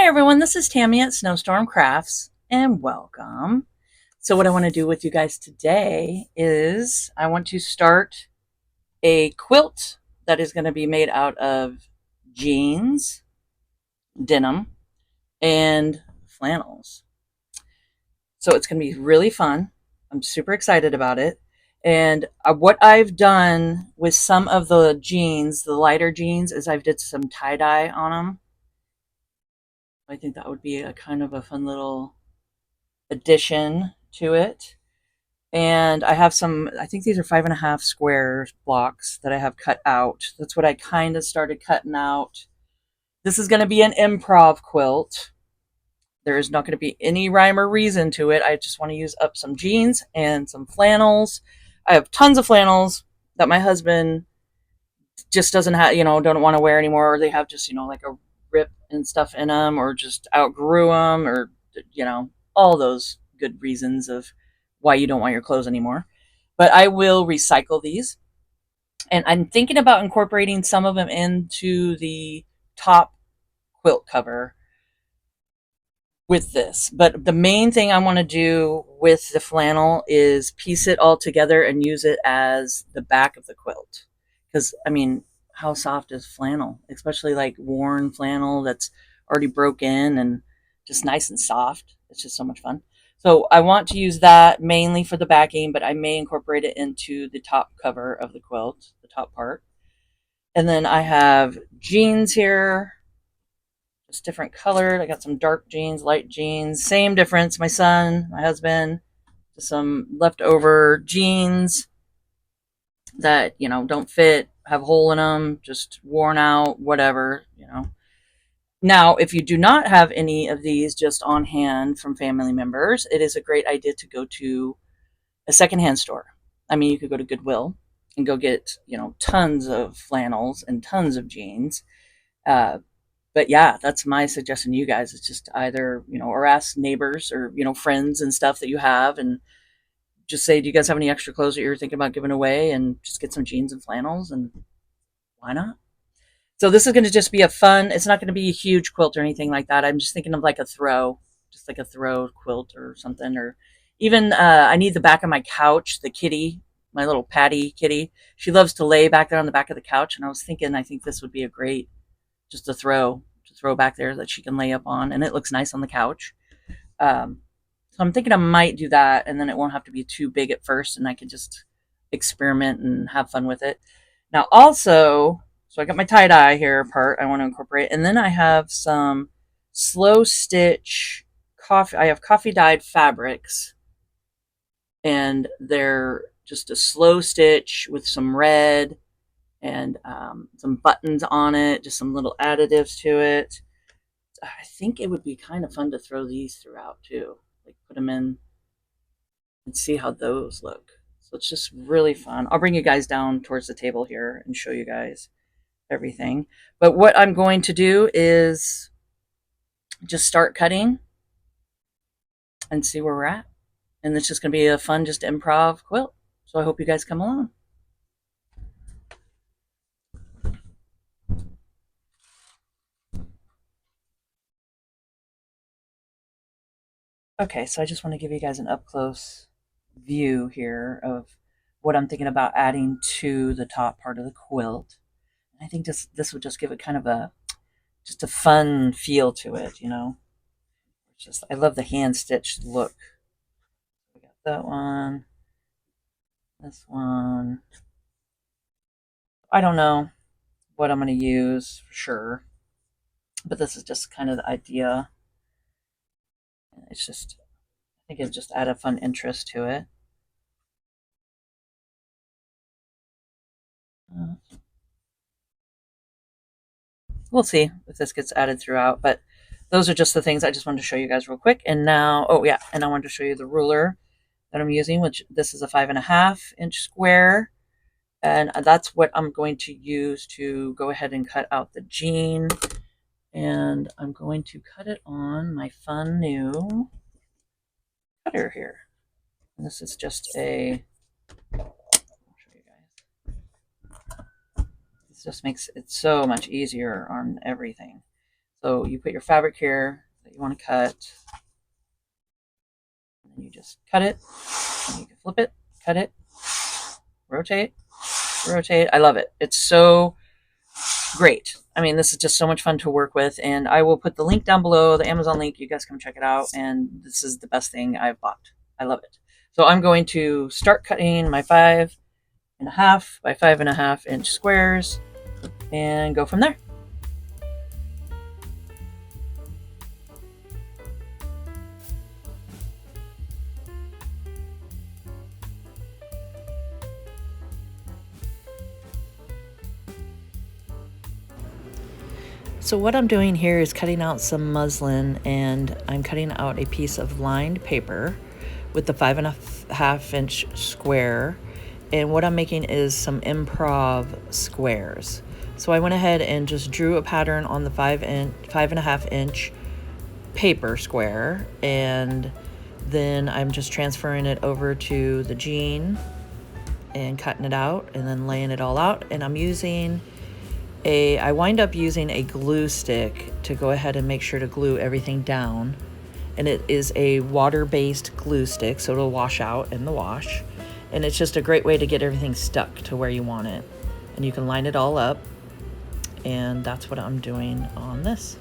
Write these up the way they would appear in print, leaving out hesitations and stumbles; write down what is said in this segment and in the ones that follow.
Hi everyone, this is Tammy at Snowstorm Crafts and welcome. So what I want to do with you guys today is I want to start a quilt that is going to be made out of jeans, denim, and flannels. So it's going to be really fun. I'm super excited about it. And what I've done with some of the jeans, the lighter jeans, is I've did some tie-dye on them. I think that would be a kind of a fun little addition to it. And I have some, I think these are 5.5 square blocks that I have cut out. That's what I kind of started cutting out. This is going to be an improv quilt. There is not going to be any rhyme or reason to it. I just want to use up some jeans and some flannels. I have tons of flannels that my husband just doesn't have, don't want to wear anymore, or they have just, like a rip and stuff in them, or just outgrew them, or, all those good reasons of why you don't want your clothes anymore. But I will recycle these. And I'm thinking about incorporating some of them into the top quilt cover with this. But the main thing I want to do with the flannel is piece it all together and use it as the back of the quilt. Because, I mean, how soft is flannel? Especially like worn flannel that's already broken and just nice and soft. It's just so much fun. So I want to use that mainly for the backing, but I may incorporate it into the top cover of the quilt, the top part. And then I have jeans here, just different colored. I got some dark jeans, light jeans, same difference. My son, my husband, just some leftover jeans that, don't fit, have a hole in them, just worn out, whatever. Now, if you do not have any of these just on hand from family members, it is a great idea to go to a secondhand store. I mean, you could go to Goodwill and go get, tons of flannels and tons of jeans. Uh, but yeah, that's my suggestion to you guys. It's just either, or ask neighbors or, friends and stuff that you have, and just say, do you guys have any extra clothes that you're thinking about giving away? And just get some jeans and flannels, and why not? So this is going to just be a fun, it's not going to be a huge quilt or anything like that. I'm just thinking of like a throw, just like a throw quilt or something. Or even, I need the back of my couch, the kitty, my little Patty kitty. She loves to lay back there on the back of the couch. And I was thinking, I think this would be a great, just to throw back there that she can lay up on. And it looks nice on the couch. So I'm thinking I might do that, and then it won't have to be too big at first, and I can just experiment and have fun with it. Now, also, so I got my tie dye here part I want to incorporate, and then I have some slow stitch coffee. I have coffee dyed fabrics, and they're just a slow stitch with some red and some buttons on it, just some little additives to it. I think it would be kind of fun to throw these throughout too, like put them in and see how those look. So it's just really fun. I'll bring you guys down towards the table here and show you guys everything. But what I'm going to do is just start cutting and see where we're at. And it's just going to be a fun, just improv quilt. So I hope you guys come along. Okay, so I just want to give you guys an up close view here of what I'm thinking about adding to the top part of the quilt. I think this would just give it kind of a fun feel to it. It's just, I love the hand stitched look. We got that one, this one. I don't know what I'm going to use for sure, but this is just kind of the idea. It's just, I think it just add a fun interest to it. We'll see if this gets added throughout, but those are just the things I just wanted to show you guys real quick. And now, oh yeah, and I wanted to show you the ruler that I'm using, which this is a 5.5 inch square. And that's what I'm going to use to go ahead and cut out the jean. And I'm going to cut it on my fun new cutter here. And this is just a, I'll show you guys. This just makes it so much easier on everything. So you put your fabric here that you want to cut, and you just cut it, and you can flip it, cut it, rotate, rotate. I love it. It's so great. I mean, this is just so much fun to work with, and I will put the link down below, the Amazon link. You guys come check it out, and this is the best thing I've bought. I love it. So I'm going to start cutting my 5.5 by 5.5 inch squares and go from there. So what I'm doing here is cutting out some muslin, and I'm cutting out a piece of lined paper with the 5.5 inch square. And what I'm making is some improv squares. So I went ahead and just drew a pattern on the 5.5 inch paper square, and then I'm just transferring it over to the jean and cutting it out and then laying it all out. And I wind up using a glue stick to go ahead and make sure to glue everything down. And it is a water-based glue stick, so it'll wash out in the wash. And it's just a great way to get everything stuck to where you want it. And you can line it all up. And that's what I'm doing on this.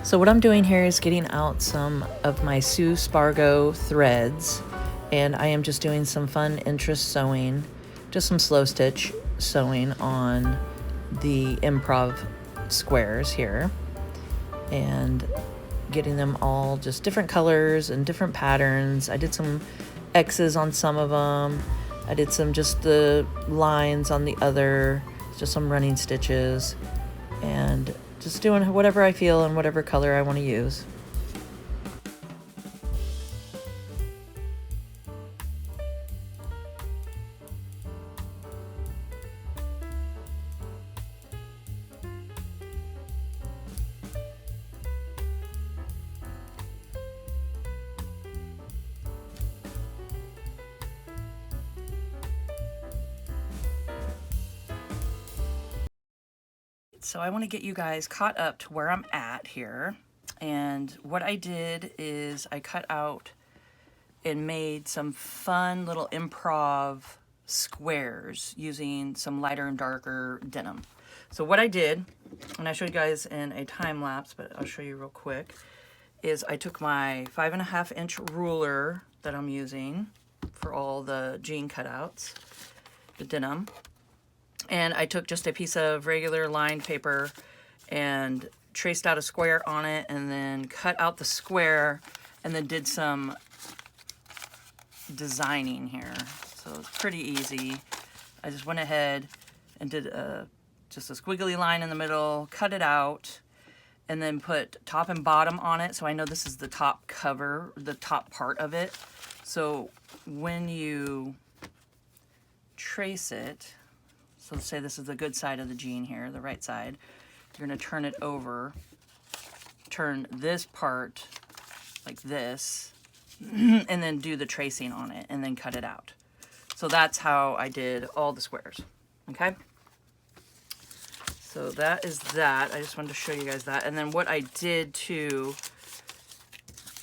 So what I'm doing here is getting out some of my Sue Spargo threads, and I am just doing some fun interest sewing, just some slow stitch sewing on the improv squares here, and getting them all just different colors and different patterns. I did some X's on some of them. I did some just the lines on the other, just some running stitches, and just doing whatever I feel and whatever color I want to use. So I want to get you guys caught up to where I'm at here. And what I did is I cut out and made some fun little improv squares using some lighter and darker denim. So what I did, and I showed you guys in a time lapse, but I'll show you real quick, is I took my 5.5 inch ruler that I'm using for all the jean cutouts, the denim, and I took just a piece of regular lined paper and traced out a square on it, and then cut out the square, and then did some designing here. So it's pretty easy. I just went ahead and did just a squiggly line in the middle, cut it out, and then put top and bottom on it. So I know this is the top cover, the top part of it. So when you trace it, so let's say this is the good side of the jean here, the right side. You're going to turn it over, turn this part like this, and then do the tracing on it, and then cut it out. So that's how I did all the squares, okay? So that is that. I just wanted to show you guys that. And then what I did too,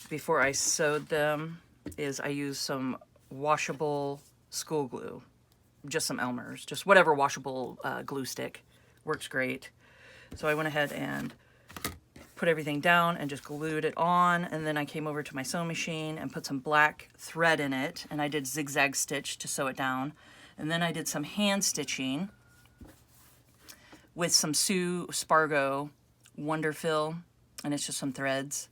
before I sewed them, is I used some washable school glue. Just some Elmer's, just whatever washable glue stick. Works great. So I went ahead and put everything down and just glued it on, and then I came over to my sewing machine and put some black thread in it, and I did zigzag stitch to sew it down. And then I did some hand stitching with some Sue Spargo Wonder Fill, and it's just some threads,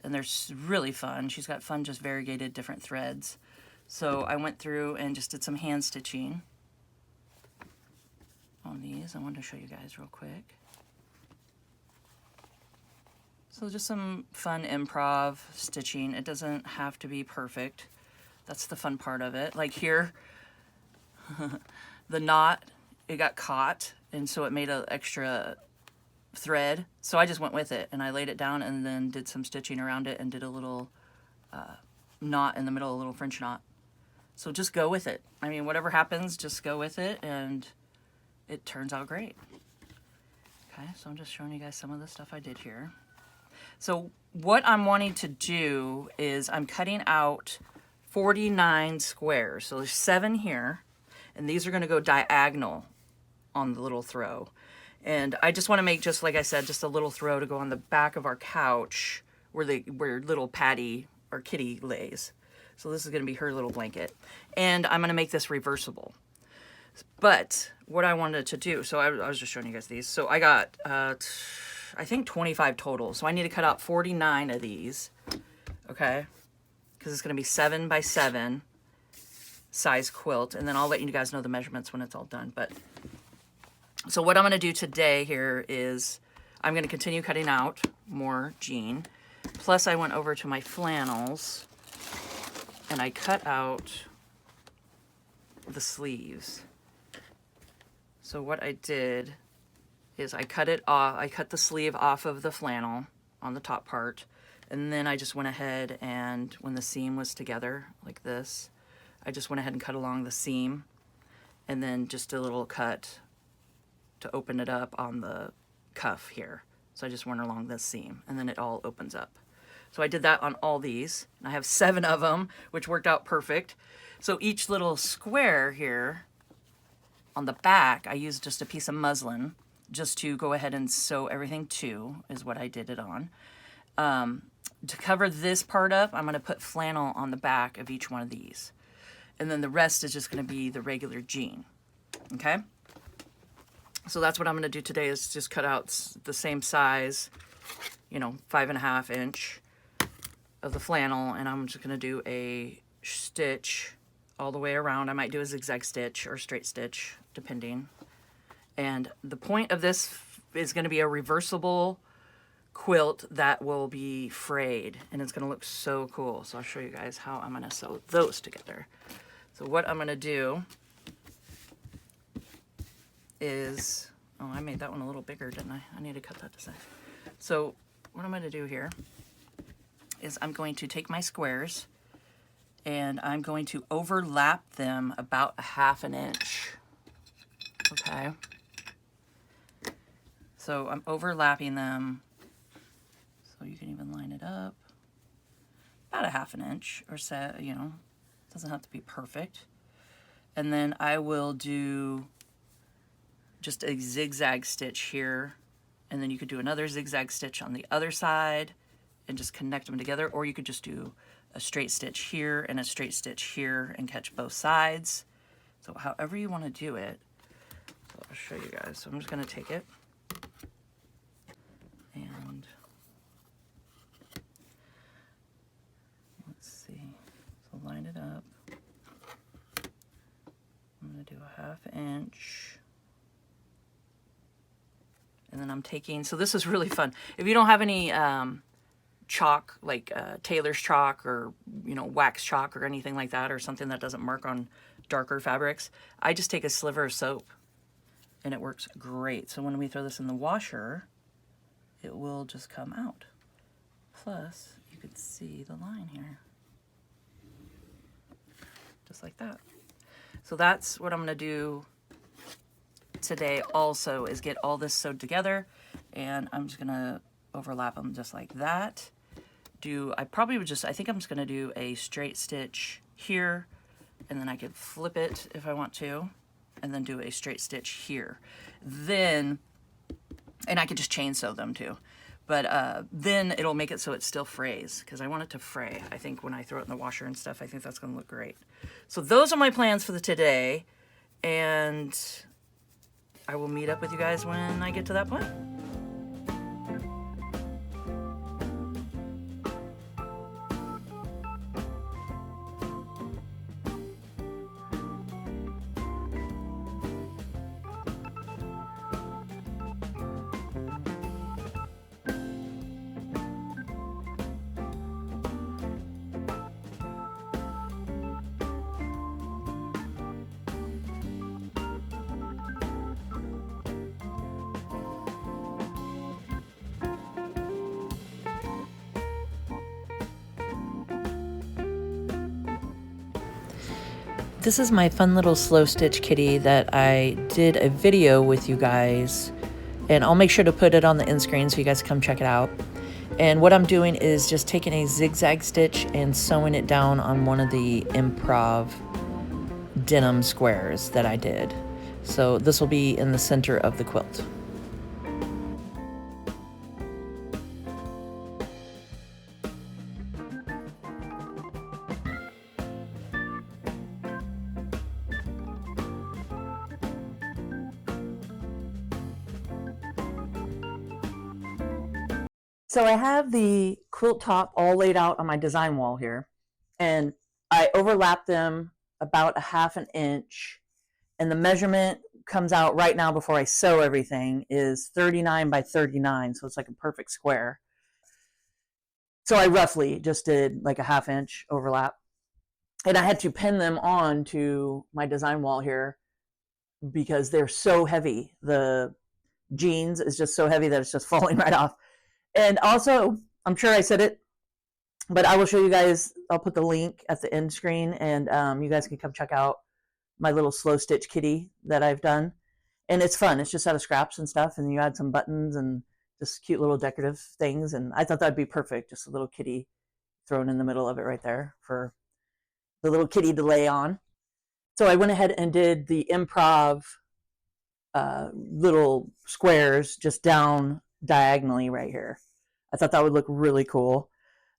and they're really fun. She's got fun, just variegated different threads. So I went through and just did some hand stitching on these. I wanted to show you guys real quick. So just some fun improv stitching. It doesn't have to be perfect. That's the fun part of it. Like here, the knot, it got caught, and so it made an extra thread. So I just went with it, and I laid it down and then did some stitching around it and did a little knot in the middle, a little French knot. So just go with it. I mean, whatever happens, just go with it, and it turns out great. Okay, so I'm just showing you guys some of the stuff I did here. So what I'm wanting to do is I'm cutting out 49 squares. So there's 7 here, and these are going to go diagonal on the little throw. And I just want to make, just like I said, just a little throw to go on the back of our couch where little Patty or Kitty lays. So this is going to be her little blanket. And I'm going to make this reversible. But what I wanted to do, so I was just showing you guys these. So I got, I think 25 total. So I need to cut out 49 of these, okay? Because it's going to be 7 by 7 size quilt. And then I'll let you guys know the measurements when it's all done. But so what I'm going to do today here is I'm going to continue cutting out more jean. Plus I went over to my flannels and I cut out the sleeves. So what I did is I cut it off. I cut the sleeve off of the flannel on the top part, and then I just went ahead and when the seam was together like this, I just went ahead and cut along the seam, and then just a little cut to open it up on the cuff here. So I just went along this seam, and then it all opens up. So I did that on all these, and I have 7 of them, which worked out perfect. So each little square here on the back, I used just a piece of muslin just to go ahead and sew everything to, is what I did it on. To cover this part up, I'm going to put flannel on the back of each one of these. And then the rest is just going to be the regular jean. Okay? So that's what I'm going to do today, is just cut out the same size, you know, 5.5 inch of the flannel, and I'm just going to do a stitch all the way around. I might do a zigzag stitch or straight stitch, depending. And the point of this is going to be a reversible quilt that will be frayed, and it's going to look so cool. So I'll show you guys how I'm going to sew those together. So what I'm going to do is, oh, I made that one a little bigger, didn't I? I need to cut that to size. So what I'm going to do here is I'm going to take my squares and I'm going to overlap them about 1/2 inch. Okay. So I'm overlapping them, so you can even line it up about 1/2 inch or so, you know, it doesn't have to be perfect. And then I will do just a zigzag stitch here, and then you could do another zigzag stitch on the other side and just connect them together, or you could just do a straight stitch here and a straight stitch here and catch both sides. So however you want to do it. So I'll show you guys. So I'm just going to take it and let's see. So line it up. I'm going to do a 1/2 inch. And then I'm taking, so this is really fun. If you don't have any chalk, like Taylor's chalk or, you know, wax chalk or anything like that, or something that doesn't mark on darker fabrics, I just take a sliver of soap and it works great. So when we throw this in the washer, it will just come out. Plus, you could see the line here. Just like that. So that's what I'm going to do today also, is get all this sewed together, and I'm just gonna overlap them just like that. I think I'm just gonna do a straight stitch here, and then I could flip it if I want to, and then do a straight stitch here. Then, and I could just chain sew them too, but then it'll make it so it still frays, because I want it to fray. I think when I throw it in the washer and stuff, I think that's gonna look great. So those are my plans for the today, and I will meet up with you guys when I get to that point. This is my fun little slow stitch kitty that I did a video with you guys, and I'll make sure to put it on the end screen so you guys come check it out. And what I'm doing is just taking a zigzag stitch and sewing it down on one of the improv denim squares that I did. So this will be in the center of the quilt. So I have the quilt top all laid out on my design wall here, and I overlap them about 1/2 inch, and the measurement comes out right now before I sew everything is 39 by 39, so it's like a perfect square. So I roughly just did like a 1/2 inch overlap, and I had to pin them on to my design wall here because they're so heavy. The jeans is just so heavy that it's just falling right off. And also, I'm sure I said it, but I will show you guys. I'll put the link at the end screen, and you guys can come check out my little slow stitch kitty that I've done. And it's fun. It's just out of scraps and stuff, and you add some buttons and just cute little decorative things. And I thought that'd be perfect, just a little kitty thrown in the middle of it right there for the little kitty to lay on. So I went ahead and did the improv little squares just down diagonally right here. I thought that would look really cool.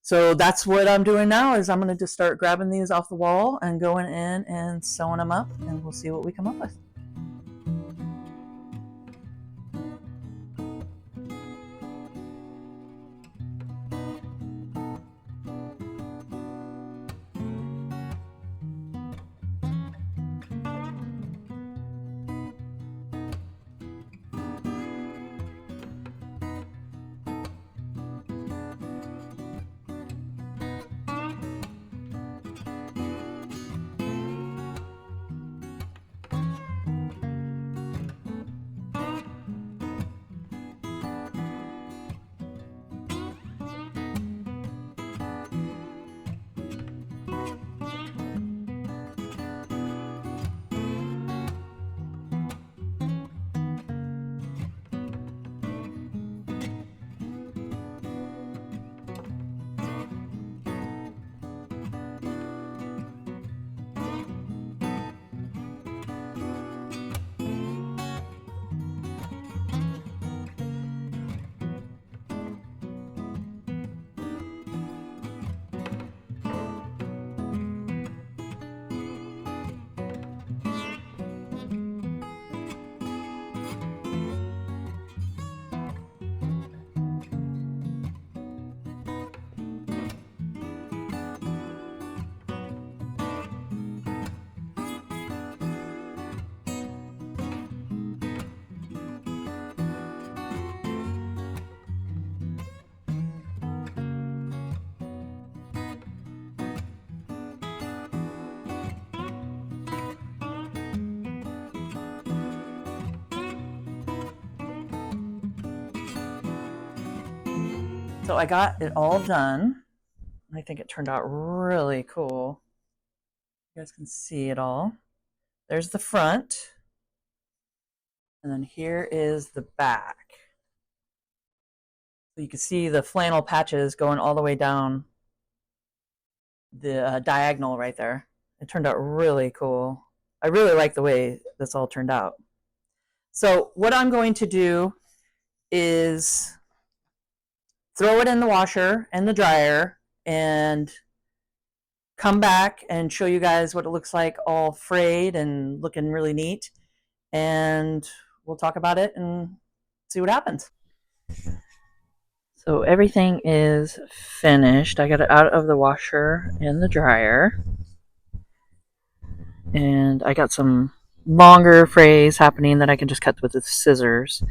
So that's what I'm doing now is I'm going to just start grabbing these off the wall and going in and sewing them up, and we'll see what we come up with. So I got it all done. I think it turned out really cool. You guys can see it all. There's the front. And then here is the back. So you can see the flannel patches going all the way down the diagonal right there. It turned out really cool. I really like the way this all turned out. So what I'm going to do is throw it in the washer and the dryer and come back and show you guys what it looks like all frayed and looking really neat. And we'll talk about it and see what happens. So everything is finished. I got it out of the washer and the dryer. And I got some longer frays happening that I can just cut with the scissors.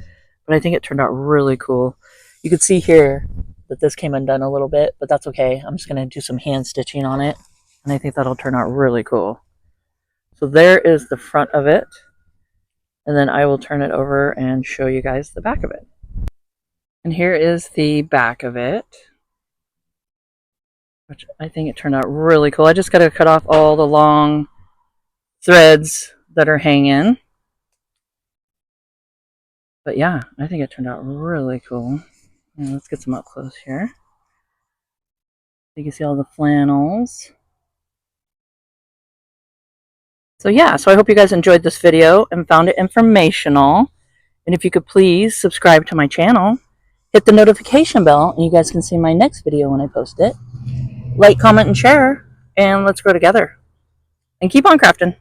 But I think it turned out really cool. You can see here that this came undone a little bit, but that's okay. I'm just going to do some hand stitching on it, and I think that'll turn out really cool. So there is the front of it, and then I will turn it over and show you guys the back of it. And here is the back of it, which I think it turned out really cool. I just got to cut off all the long threads that are hanging. But yeah, I think it turned out really cool. Let's get some up close here. You can see all the flannels. So yeah, so I hope you guys enjoyed this video and found it informational. And if you could please subscribe to my channel, hit the notification bell, and you guys can see my next video when I post it. Like, comment, and share, and let's grow together. And keep on crafting.